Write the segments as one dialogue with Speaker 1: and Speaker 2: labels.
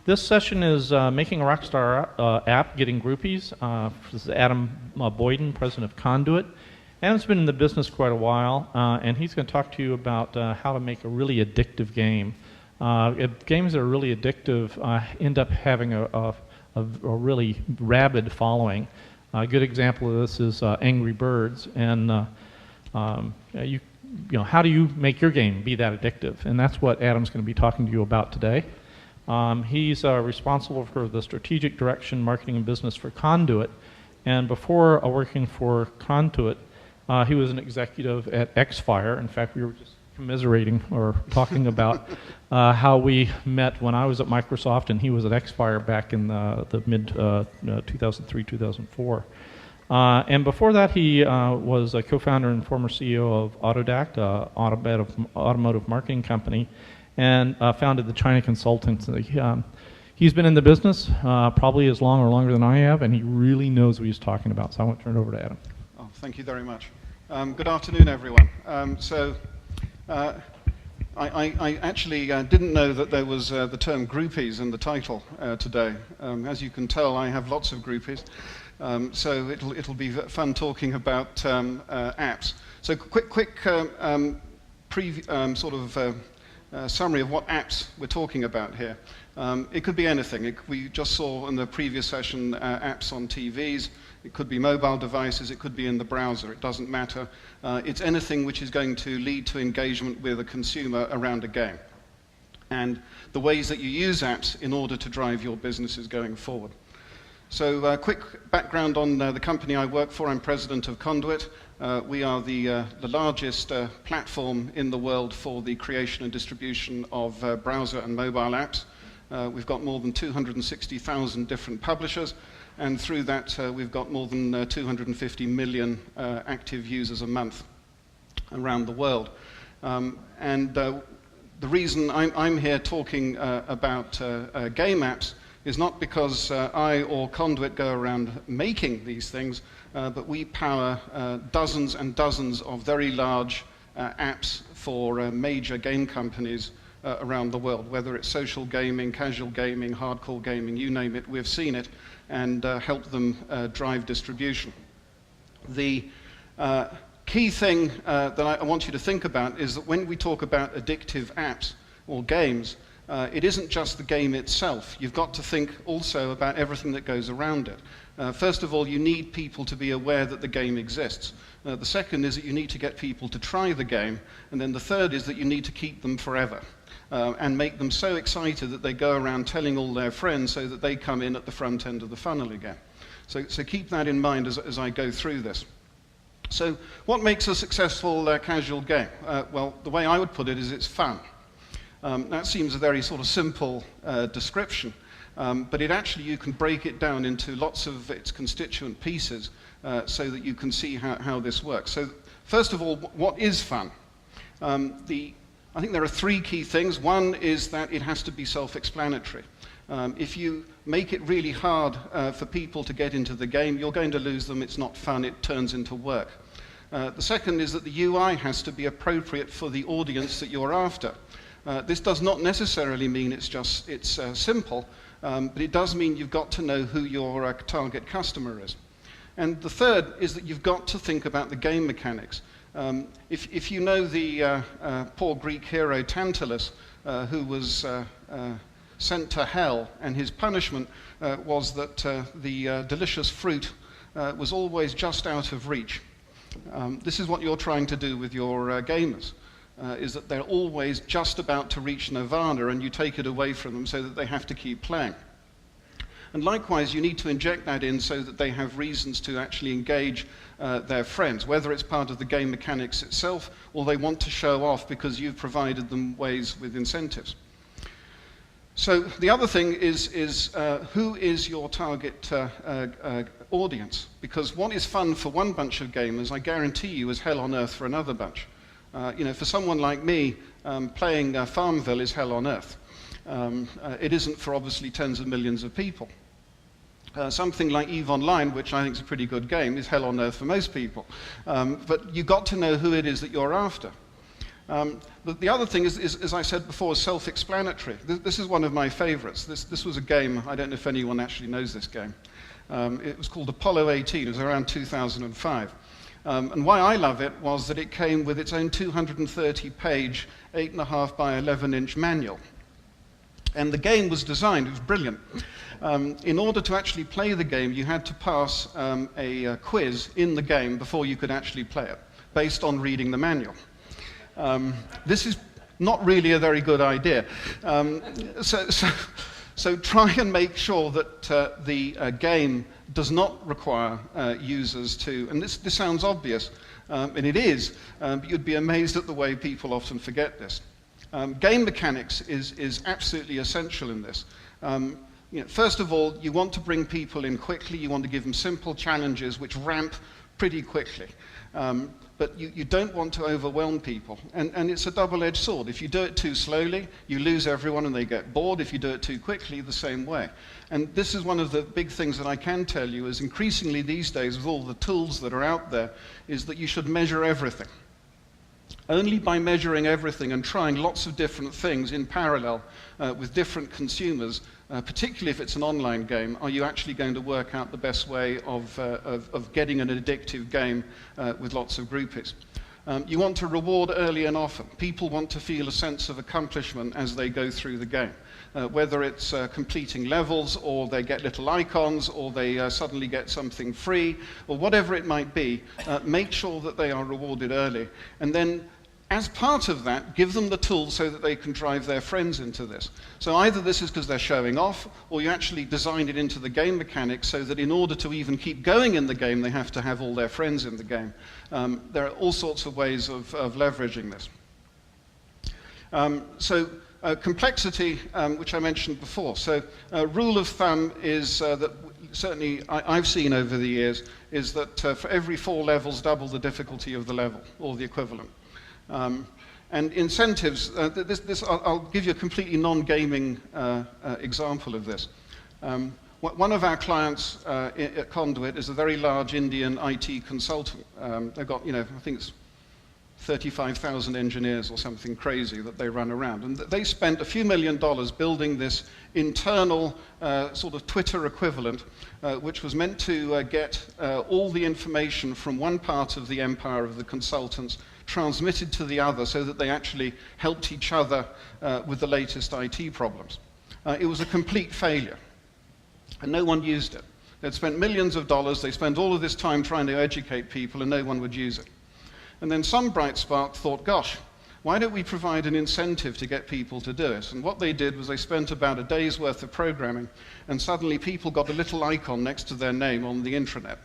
Speaker 1: This session is making a Rockstar app, getting Groupies. This is Adam Boyden, president of Conduit. Adam's been in the business quite a while, and he's going to talk to you about how to make a really addictive game. Games that are really addictive end up having a really rabid following. A good example of this is Angry Birds, and you know, how do you make your game be that addictive? And that's what Adam's going to be talking to you about today. He's responsible for the strategic direction, marketing, and business for Conduit. And before working for Conduit, he was an executive at Xfire. In fact, we were just commiserating or talking about how we met when I was at Microsoft and he was at Xfire back in the mid 2003, 2004. And before that, he was a co-founder and former CEO of Autodact, automotive marketing company, and founded the China Consultancy. He's been in the business probably as long or longer than I have, and he really knows what he's talking about. So I want to turn it over to Adam.
Speaker 2: Oh, thank you very much. Good afternoon, everyone. I actually didn't know that there was the term groupies in the title today. As you can tell, I have lots of groupies. So it'll be fun talking about apps. So quick summary of what apps we're talking about here. It could be anything. We just saw in the previous session apps on TVs. It could be mobile devices. It could be in the browser. It doesn't matter. It's anything which is going to lead to engagement with a consumer around a game. And the ways that you use apps in order to drive your businesses going forward. So quick background on the company I work for. I'm president of Conduit. We are the largest platform in the world for the creation and distribution of browser and mobile apps. We've got more than 260,000 different publishers, and through that we've got more than 250 million active users a month around the world. The reason I'm here talking about game apps is not because I or Conduit go around making these things, but we power dozens and dozens of very large apps for major game companies around the world, whether it's social gaming, casual gaming, hardcore gaming, you name it, we've seen it, and help them drive distribution. The key thing that I want you to think about is that when we talk about addictive apps or games, it isn't just the game itself. You've got to think also about everything that goes around it. First of all, you need people to be aware that the game exists. The second is that you need to get people to try the game. And then the third is that you need to keep them forever and make them so excited that they go around telling all their friends so that they come in at the front end of the funnel again. So keep that in mind as I go through this. So what makes a successful casual game? Well, the way I would put it is it's fun. That seems a very sort of simple description, but you can break it down into lots of its constituent pieces so that you can see how this works. So first of all, what is fun? I think there are three key things. One is that it has to be self-explanatory. If you make it really hard for people to get into the game, you're going to lose them. It's not fun. It turns into work. The second is that the UI has to be appropriate for the audience that you're after. This does not necessarily mean it's simple, but it does mean you've got to know who your target customer is. And the third is that you've got to think about the game mechanics. If you know the poor Greek hero Tantalus, who was sent to hell, and his punishment was that the delicious fruit was always just out of reach. This is what you're trying to do with your gamers. Is that they're always just about to reach nirvana and you take it away from them so that they have to keep playing. And likewise, you need to inject that in so that they have reasons to actually engage their friends, whether it's part of the game mechanics itself or they want to show off because you've provided them ways with incentives. So the other thing is who is your target audience? Because what is fun for one bunch of gamers, I guarantee you, is hell on earth for another bunch. For someone like me, playing Farmville is hell on earth. It isn't for obviously tens of millions of people. Something like EVE Online, which I think is a pretty good game, is hell on earth for most people. But you've got to know who it is that you're after. The other thing is, as I said before, is self-explanatory. This is one of my favorites. This was a game, I don't know if anyone actually knows this game. It was called Apollo 18, it was around 2005. And why I love it was that it came with its own 230-page, 8.5 by 11-inch manual. And the game was designed, it was brilliant. In order to actually play the game, you had to pass a quiz in the game before you could actually play it, based on reading the manual. This is not really a very good idea. So try and make sure that the game does not require users to, and this sounds obvious, and it is, but you'd be amazed at the way people often forget this. Game mechanics is absolutely essential in this. First of all, you want to bring people in quickly, you want to give them simple challenges which ramp pretty quickly. But you don't want to overwhelm people. And it's a double-edged sword. If you do it too slowly, you lose everyone and they get bored. If you do it too quickly, the same way. And this is one of the big things that I can tell you is increasingly these days with all the tools that are out there, is that you should measure everything. Only by measuring everything and trying lots of different things in parallel with different consumers, particularly if it's an online game, are you actually going to work out the best way of getting an addictive game with lots of groupies. You want to reward early and often. People want to feel a sense of accomplishment as they go through the game. Whether it's completing levels, or they get little icons, or they suddenly get something free, or whatever it might be, make sure that they are rewarded early. And then, as part of that, give them the tools so that they can drive their friends into this. So either this is because they're showing off, or you actually design it into the game mechanics so that in order to even keep going in the game, they have to have all their friends in the game. There are all sorts of ways of leveraging this. Complexity, which I mentioned before. So rule of thumb is that certainly I've seen over the years is that for every 4 levels, double the difficulty of the level, or the equivalent. And incentives, I'll give you a completely non-gaming example of this. One of our clients at Conduit is a very large Indian IT consultant. They've got, I think it's 35,000 engineers or something crazy that they run around. And they spent a few $1 million building this internal sort of Twitter equivalent, which was meant to get all the information from one part of the empire of the consultants transmitted to the other so that they actually helped each other with the latest IT problems. It was a complete failure, and no one used it. They'd spent millions of dollars, they spent all of this time trying to educate people, and no one would use it. And then some bright spark thought, gosh, why don't we provide an incentive to get people to do it? And what they did was they spent about a day's worth of programming, and suddenly people got a little icon next to their name on the intranet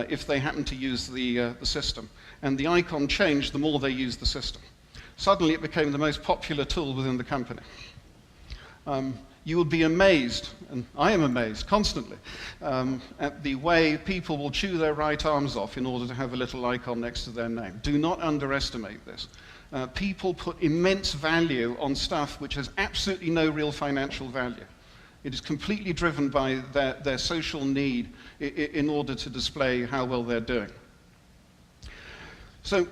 Speaker 2: if they happened to use the system. And the icon changed the more they used the system. Suddenly it became the most popular tool within the company. You would be amazed, and I am amazed constantly, at the way people will chew their right arms off in order to have a little icon next to their name. Do not underestimate this. People put immense value on stuff which has absolutely no real financial value. It is completely driven by their social need in order to display how well they're doing. So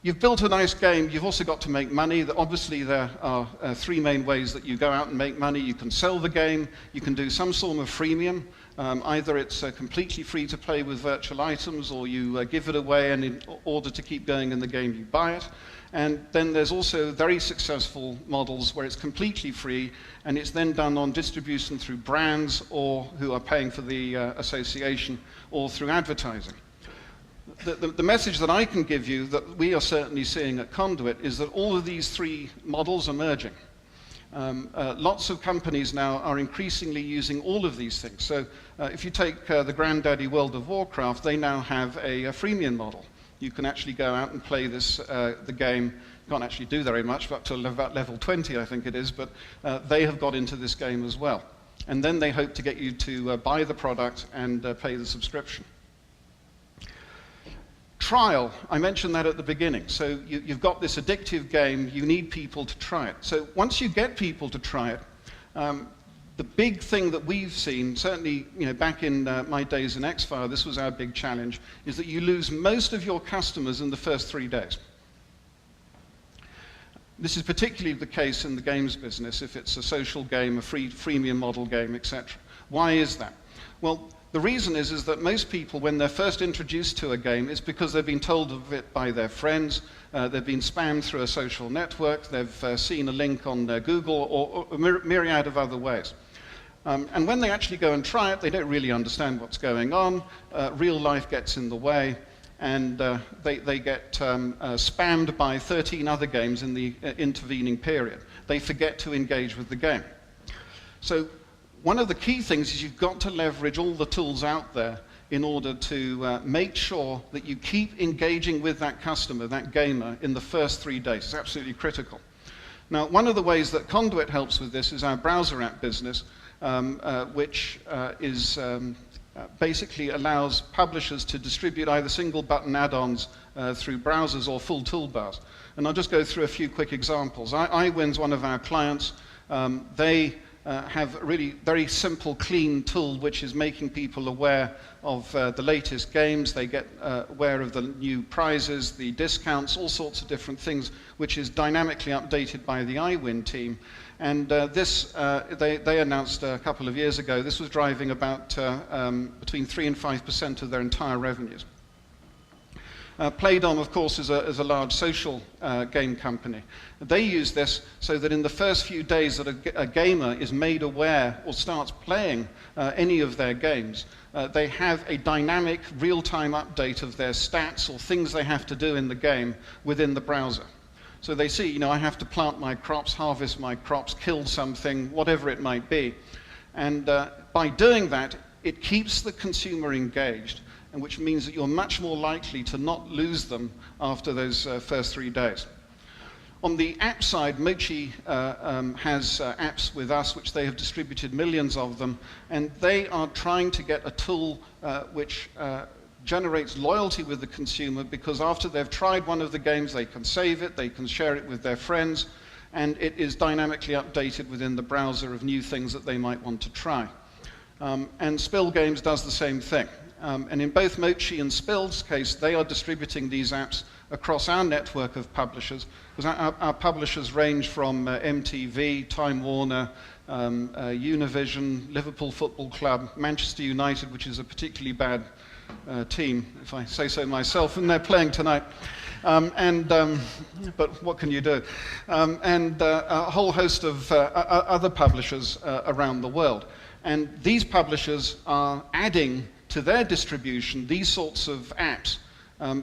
Speaker 2: you've built a nice game, you've also got to make money. Obviously there are 3 main ways that you go out and make money. You can sell the game, you can do some sort of freemium. Either it's completely free to play with virtual items, or you give it away, and in order to keep going in the game you buy it. And then there's also very successful models where it's completely free, and it's then done on distribution through brands or who are paying for the association, or through advertising. The message that I can give you that we are certainly seeing at Conduit is that all of these 3 models are merging. Lots of companies now are increasingly using all of these things. So if you take the granddaddy World of Warcraft, they now have a freemium model. You can actually go out and play this, the game. You can't actually do very much, up to about level 20 I think it is, but they have got into this game as well. And then they hope to get you to buy the product and pay the subscription. Trial, I mentioned that at the beginning. So you've got this addictive game, you need people to try it. So once you get people to try it, the big thing that we've seen, certainly back in my days in Xfire, this was our big challenge, is that you lose most of your customers in the first 3 days. This is particularly the case in the games business if it's a social game, a freemium model game, etc. Why is that? Well, the reason is that most people, when they're first introduced to a game, it's because they've been told of it by their friends, they've been spammed through a social network, they've seen a link on Google, or a myriad of other ways. And when they actually go and try it, they don't really understand what's going on, real life gets in the way, and they get spammed by 13 other games in the intervening period. They forget to engage with the game. So one of the key things is you've got to leverage all the tools out there in order to make sure that you keep engaging with that customer, that gamer, in the first 3 days. It's absolutely critical. Now, one of the ways that Conduit helps with this is our browser app business, which basically allows publishers to distribute either single button add-ons through browsers or full toolbars. And I'll just go through a few quick examples. iWin's one of our clients. They have a really very simple, clean tool which is making people aware of the latest games. They get aware of the new prizes, the discounts, all sorts of different things, which is dynamically updated by the iWin team. And they announced a couple of years ago, this was driving about between 3 and 5% of their entire revenues. Playdom, of course, is a large social game company. They use this so that in the first few days that a gamer is made aware or starts playing any of their games, they have a dynamic, real-time update of their stats or things they have to do in the game within the browser. So they see, you know, I have to plant my crops, harvest my crops, kill something, whatever it might be. And by doing that, it keeps the consumer engaged, and which means that you're much more likely to not lose them after those first 3 days. On the app side, Mochi has apps with us, which they have distributed millions of them, and they are trying to get a tool which generates loyalty with the consumer, because after they've tried one of the games, they can save it, they can share it with their friends, and it is dynamically updated within the browser of new things that they might want to try. And Spill Games does the same thing. And in both Mochi and Spill's case, they are distributing these apps across our network of publishers, because our publishers range from MTV, Time Warner, Univision, Liverpool Football Club, Manchester United, which is a particularly bad team, if I say so myself, and they're playing tonight. But what can you do? And a whole host of other publishers around the world. And these publishers are adding to their distribution these sorts of apps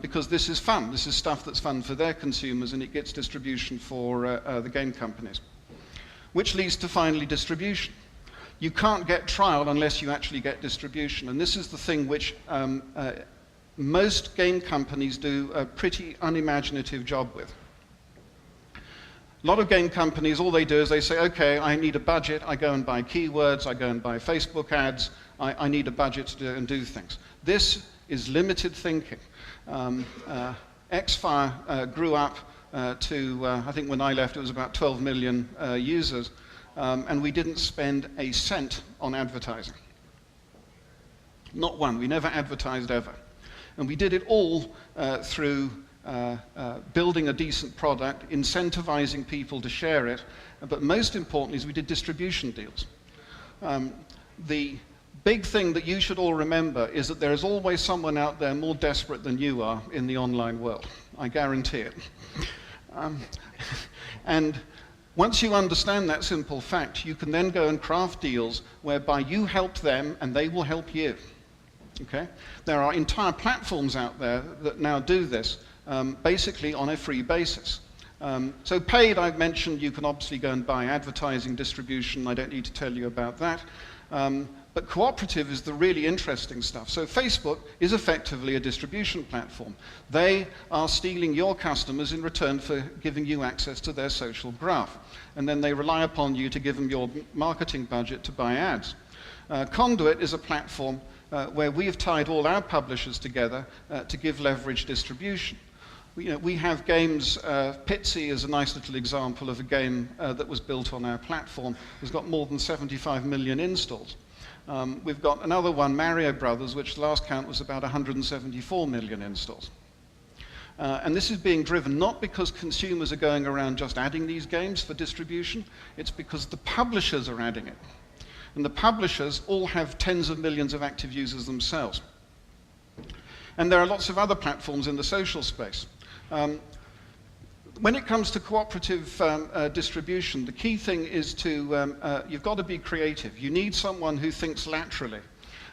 Speaker 2: because this is fun. This is stuff that's fun for their consumers, and it gets distribution for the game companies. Which leads to finally distribution. You can't get trial unless you actually get distribution, and this is the thing which most game companies do a pretty unimaginative job with. A lot of game companies, all they do is they say, okay, I need a budget, I go and buy keywords, I go and buy Facebook ads, I need a budget to do things. This is limited thinking. Xfire grew up to, I think when I left it was about 12 million users, and we didn't spend a cent on advertising. Not one, we never advertised ever. And we did it all through building a decent product, incentivizing people to share it, but most importantly is we did distribution deals. The big thing that you should all remember is that there is always someone out there more desperate than you are in the online world. I guarantee it. And once you understand that simple fact, you can then go and craft deals whereby you help them and they will help you. Okay? There are entire platforms out there that now do this, basically on a free basis. So paid, I've mentioned, you can obviously go and buy advertising, distribution, I don't need to tell you about that. But cooperative is the really interesting stuff. So Facebook is effectively a distribution platform. They are stealing your customers in return for giving you access to their social graph. And then they rely upon you to give them your marketing budget to buy ads. Conduit is a platform where we have tied all our publishers together to give leverage distribution. We have games, Pitsy is a nice little example of a game that was built on our platform. It's got more than 75 million installs. We've got another one, Mario Brothers, which the last count was about 174 million installs. And this is being driven not because consumers are going around just adding these games for distribution, it's because the publishers are adding it. And the publishers all have tens of millions of active users themselves. And there are lots of other platforms in the social space. When it comes to cooperative distribution, the key thing is you've got to be creative. You need someone who thinks laterally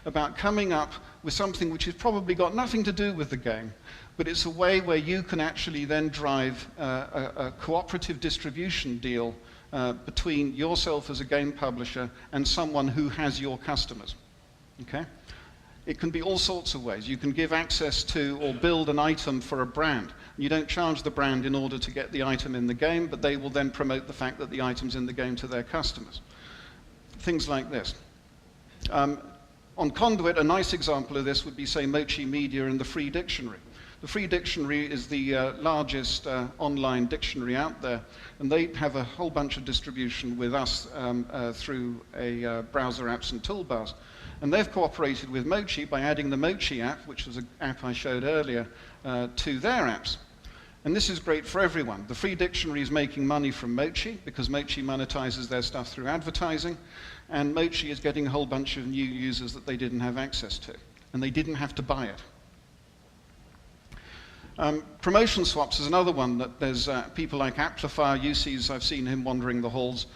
Speaker 2: about coming up with something which has probably got nothing to do with the game, but it's a way where you can actually then drive a cooperative distribution deal between yourself as a game publisher and someone who has your customers. Okay? It can be all sorts of ways. You can give access to or build an item for a brand. You don't charge the brand in order to get the item in the game, but they will then promote the fact that the item's in the game to their customers. Things like this. On Conduit, a nice example of this would be, say, Mochi Media and the Free Dictionary. The Free Dictionary is the largest online dictionary out there, and they have a whole bunch of distribution with us through a browser apps and toolbars. And they've cooperated with Mochi by adding the Mochi app, which was an app I showed earlier, to their apps. And this is great for everyone. The Free Dictionary is making money from Mochi because Mochi monetizes their stuff through advertising, and Mochi is getting a whole bunch of new users that they didn't have access to, and they didn't have to buy it. Promotion swaps is another one that there's people like Amplifier, UCs, I've seen him wandering the halls,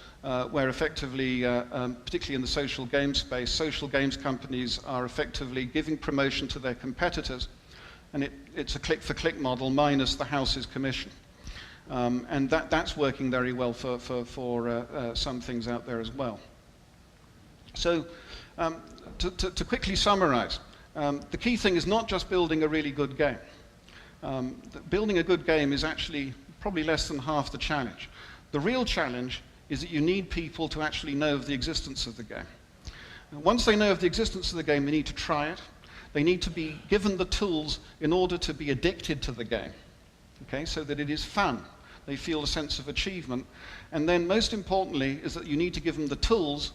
Speaker 2: where effectively, particularly in the social game space, social games companies are effectively giving promotion to their competitors, and it's a click-for-click model minus the house's commission. And that's working very well for some things out there as well. So to quickly summarize, the key thing is not just building a really good game. Building a good game is actually probably less than half the challenge. The real challenge is that you need people to actually know of the existence of the game. And once they know of the existence of the game, they need to try it. They need to be given the tools in order to be addicted to the game, okay, so that it is fun. They feel a sense of achievement. And then most importantly is that you need to give them the tools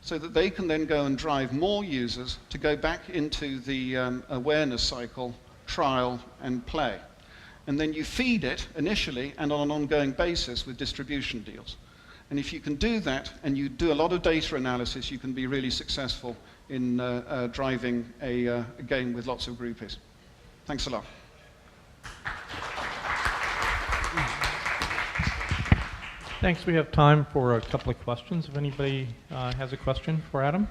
Speaker 2: so that they can then go and drive more users to go back into the awareness cycle, trial and play. And then you feed it initially and on an ongoing basis with distribution deals. And if you can do that and you do a lot of data analysis, you can be really successful in driving a game with lots of groupies. Thanks a lot.
Speaker 1: Thanks. We have time for a couple of questions. If anybody has a question for Adam.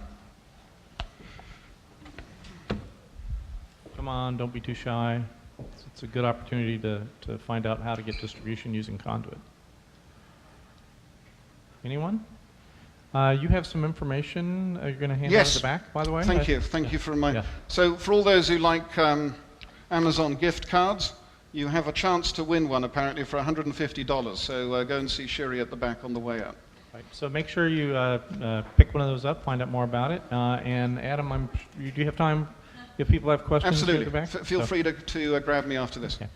Speaker 1: Come on, don't be too shy. It's a good opportunity to find out how to get distribution using Conduit. Anyone? You have some information you're going to hand out at the back, by the way?
Speaker 2: Thank you. Thank you for reminding.
Speaker 1: Yeah.
Speaker 2: So for all those who like Amazon gift cards, you have a chance to win one apparently for $150. So go and see Shiri at the back on the way out.
Speaker 1: Right. So make sure you pick one of those up, find out more about it. And Adam, do you have time if people have questions?
Speaker 2: Absolutely.
Speaker 1: At the back?
Speaker 2: Feel free to grab me after this.
Speaker 1: Okay.